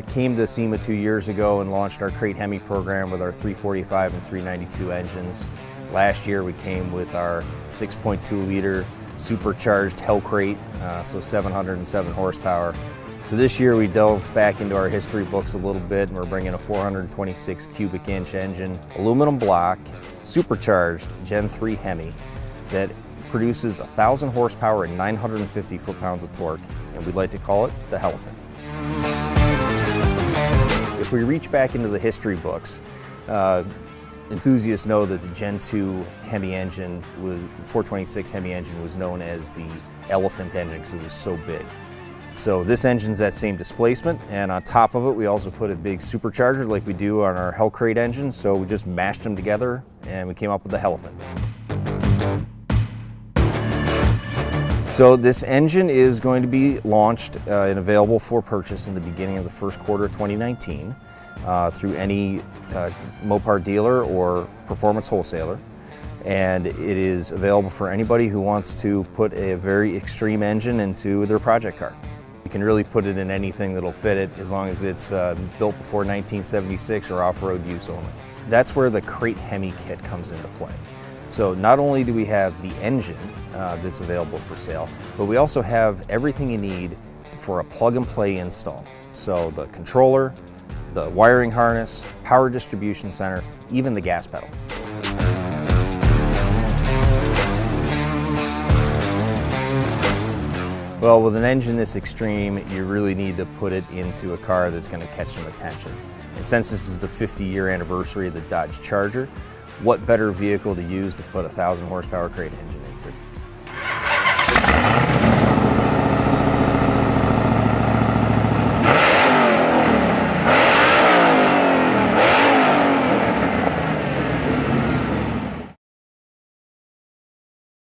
came to SEMA 2 years ago and launched our Crate HEMI program with our 345 and 392 engines. Last year we came with our 6.2 liter supercharged Hellcrate, so 707 horsepower. So this year we delved back into our history books a little bit, and we're bringing a 426 cubic inch engine, aluminum block, supercharged Gen 3 HEMI that produces 1,000 horsepower and 950 foot-pounds of torque, and we'd like to call it the Hellephant. If we reach back into the history books, enthusiasts know that the Gen 2 HEMI engine, 426 HEMI engine, was known as the Elephant engine because it was so big. So this engine's that same displacement, and on top of it we also put a big supercharger like we do on our Hellcrate engine, so we just mashed them together and we came up with the Hellephant. So this engine is going to be launched and available for purchase in the beginning of the first quarter of 2019 through any Mopar dealer or performance wholesaler. And it is available for anybody who wants to put a very extreme engine into their project car. You can really put it in anything that'll fit it as long as it's built before 1976 or off-road use only. That's where the Crate HEMI kit comes into play. So not only do we have the engine that's available for sale, but we also have everything you need for a plug-and-play install. So the controller, the wiring harness, power distribution center, even the gas pedal. Well, with an engine this extreme, you really need to put it into a car that's going to catch some attention. And since this is the 50-year anniversary of the Dodge Charger, what better vehicle to use to put a 1,000 horsepower Crate engine